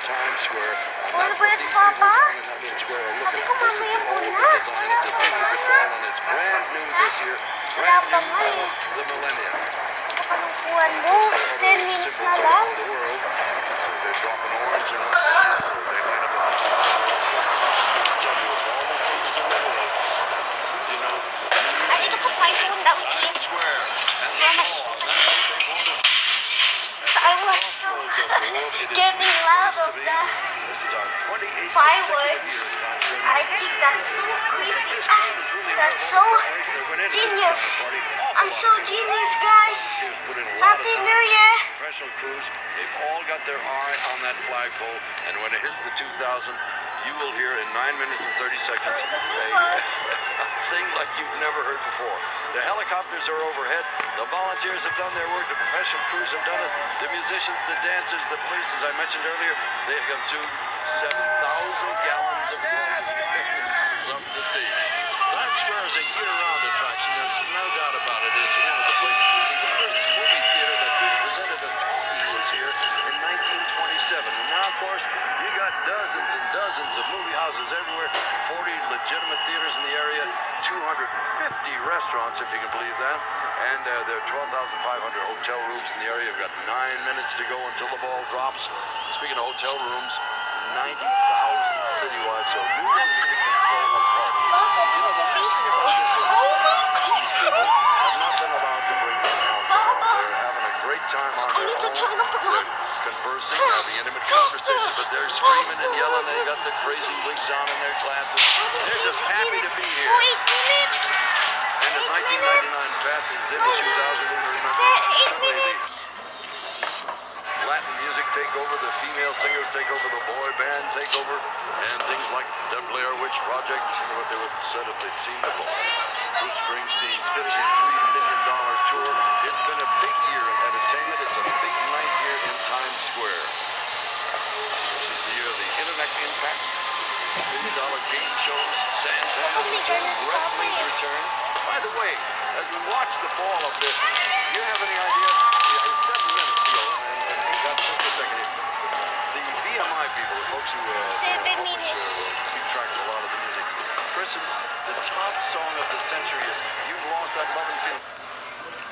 Times Square. And that's what these people down in Union Square are looking at. This is all of the design of this intricate ball, and it's brand new this year. Brand new for the millennium. Just like all the symbols around the world, as they drop an orange and a so they light up a let's tell you, of all the symbols in the world, you know, Times Square and the ball, that's what they want to see. I was so getting loud of that This is our 28th fireworks. year in Times Square. I think that's so creepy. That's so genius. I'm so genius, guys. Happy New Year. Professional crews, they've all got their eye on that flagpole, and when it hits the 2,000, you will hear in 9 minutes and 30 seconds a thing like you've never heard before. The helicopters are overhead. The volunteers have done their work. The professional crews have done it. The musicians, the dancers, the police, as I mentioned earlier, they have consumed 7,000 gallons of coffee. Something to see. Times Square is a year-round attraction. There's no doubt about it. It's one of the places to see. The first movie theater that presented a talkie was here in 1927. And now, of course, you got dozens and dozens of movie houses everywhere, 40 legitimate theaters in the area, 250 restaurants, if you can believe that, and there are 12,500 hotel rooms in the area. You've got 9 minutes to go until the ball drops. Speaking of hotel rooms, 90,000 citywide, so New York City can throw a party. You know, the nice thing about this is these people have not been allowed to bring in alcohol. They're having a great time on their own. They're conversing, having intimate conversation, but they're screaming and yelling. They got the crazy wigs on in their glasses. They're just happy to be here. And as 1999 passes into 2000, we remember suddenly the Latin music take over, the female singers take over, the boy band take over, and things like the Blair Witch Project, you know what they would have said if they'd seen the ball. Bruce Springsteen's $53 million tour. It's been a big year in entertainment. It's a big night here in Times Square. This is the year of the internet impact, $1 million game shows, Santana's return, wrestling's return. By the way, as we watch the ball up there, do you have any idea? Yeah, it's 7 minutes to go, and we got just a second here. The BMI people, the folks who publish keep track of a lot of the music, christened the top song of the century is "You've Lost That Love and Feeling."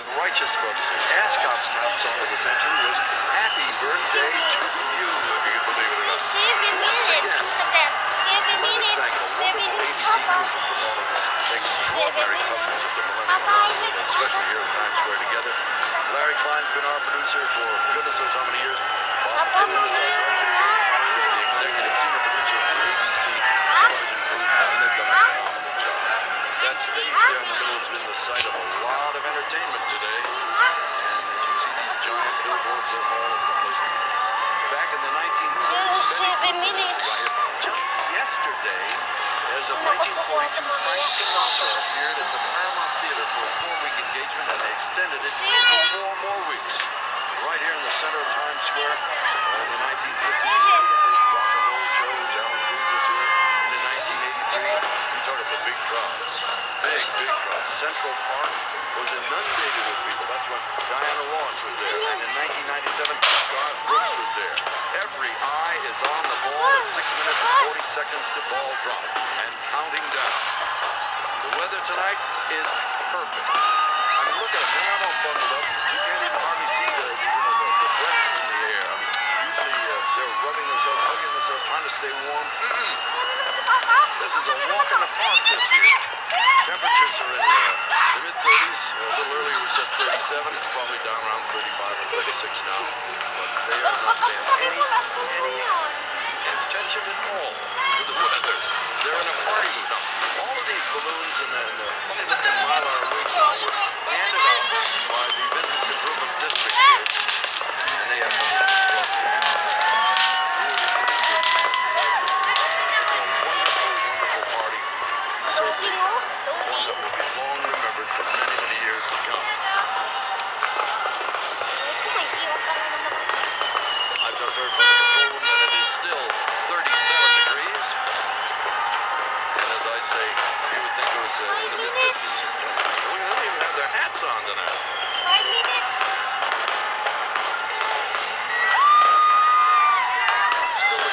The Righteous Brothers and Ascot's top song of the century was "Happy Birthday to You," if you can believe it or not. Once again, let us thank the wonderful ABC crew for all of this extraordinary coverage of the millennium, especially here in Times Square together. Larry Klein's been our producer for goodness knows how many years. Bob McKinnon is our director. He's the executive senior producer of the ABC television crew, and they've done a phenomenal job. That stage there in the middle has been the site of a lot of entertainment today. And as you see these giant billboards, they're all over the place. Back in the 1930s, Benny Goodman just yesterday, as of 1942, Frank Sinatra appeared at the Paramount Theater for a 4-week engagement, and they extended it for 4 more weeks. Right here in the center of Times Square, in the 1950s, rock and roll shows, Alan Freed was here. And in 1983, you talk about big crowds. Big crowds. Central Park was inundated with people. That's when Diana Ross was there. And in 1997, Garth Brooks was there. Every eye is on the ball at 6 minutes and 40 seconds to ball drop and counting down. The weather tonight is perfect. I mean, look at it. They're not all bundled up. You can't even hardly see the breath in the air. I mean, usually they're rubbing themselves, hugging themselves, trying to stay warm. This is a walk in the park this year. Temperatures are in the mid-30s. A little earlier we said 37. It's probably down around 35 or 36 now. But they are not paying any attention at all to the weather. They're in a party mood. Now, all of these balloons and the funny-looking Mylar wigs and all were handed out by the Business Improvement District here. And they have done this stuff. It's a wonderful, wonderful party. Certainly one that will be long remembered for many, many years to come. I've just heard from the control room that it is still 37 degrees. And as I say, you would think it was in the mid-50s. Look, they don't even have their hats on tonight. 5 minutes. Still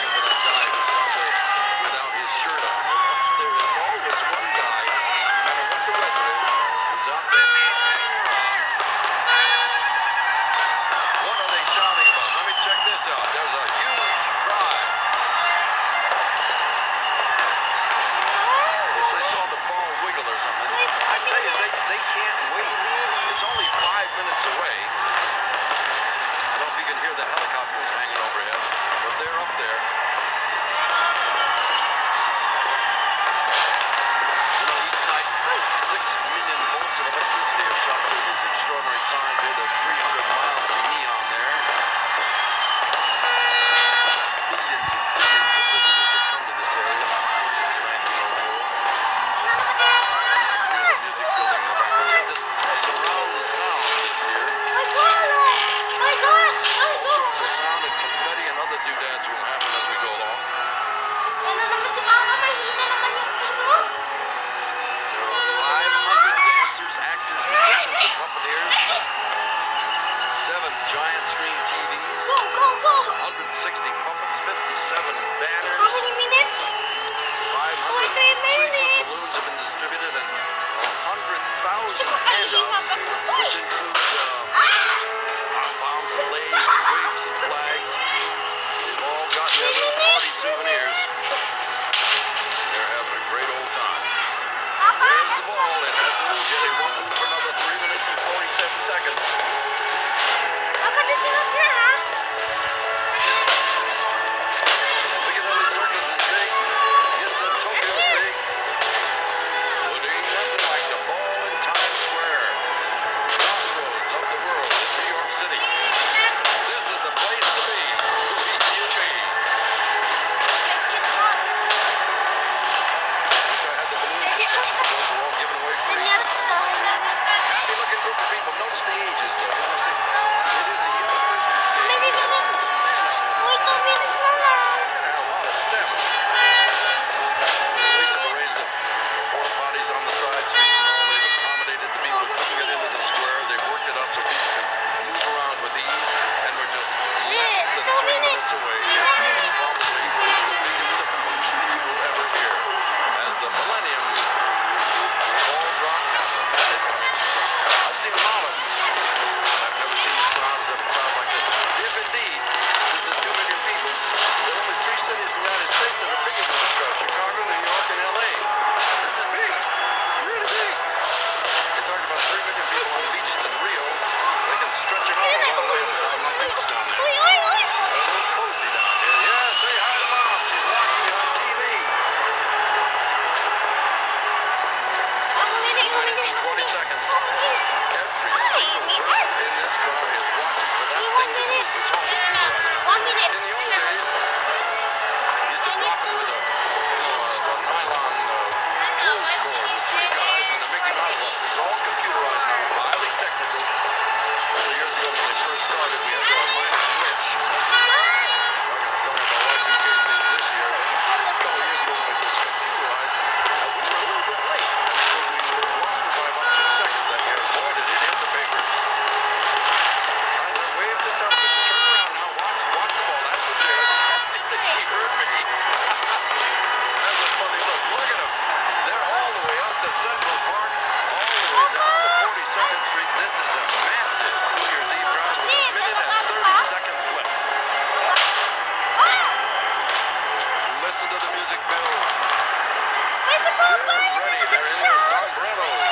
sombreros.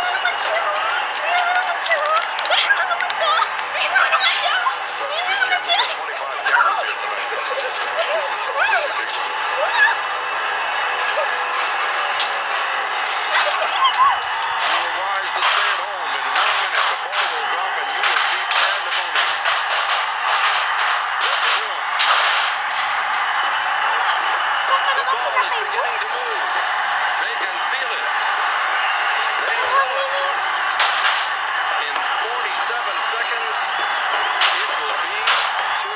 It's our street cam. We got 25 cameras here tonight. This is a really big one. You were wise to stay at home. In 1 minute, the ball will drop and you will see pandemonium. Listen to him. The ball is beginning to move. They can feel it. They know it. In 47 seconds, it will be 2,000.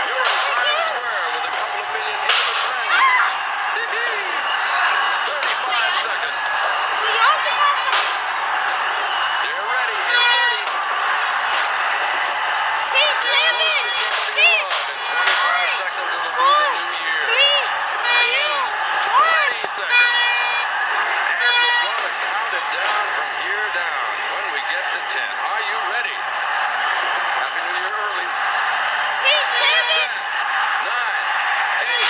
You're in Times Square with a couple of million intimate friends. 35 seconds. They're ready in 30. Get close to somebody you love in 25 seconds. It'll be the new year. 20 seconds. And we're going to count it down from here down when we get to 10. Are you ready? Happy New Year early. 10, 9, 8,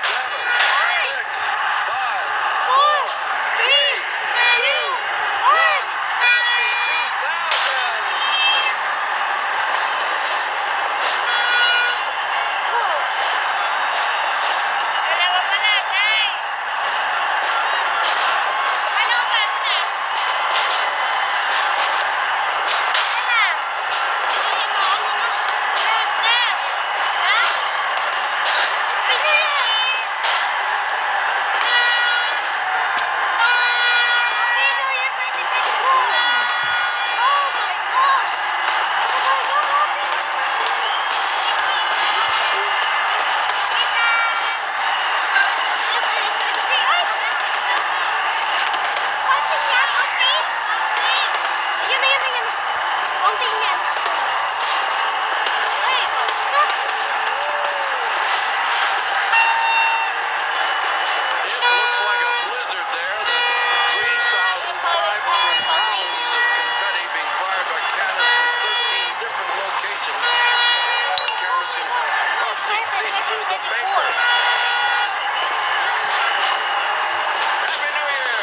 7, 6, 5, 4, 3, 2, 1. Happy 2000. It looks like a blizzard there. That's 3,500 pounds of confetti being fired by cannons from 13 different locations. Our cameras can hardly see through the paper. Happy New Year!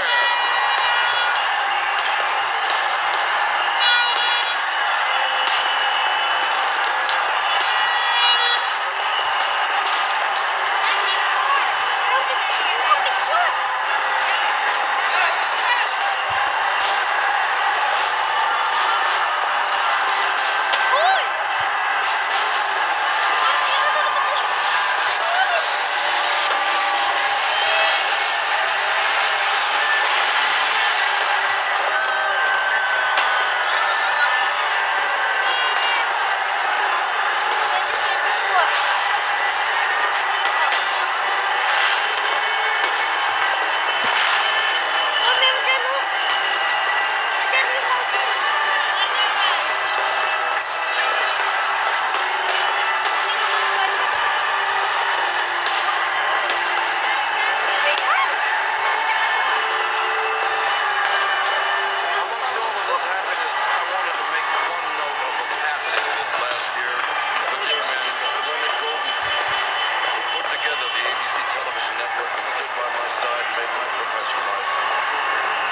Amongst all of this happiness, I wanted to make one note of a passing this last year. The dear man, Mr. Leonard Goldens, who put together the ABC television network and stood by my side and made my professional life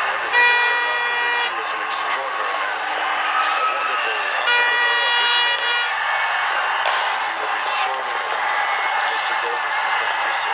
everything it turned out to be. He was an extraordinary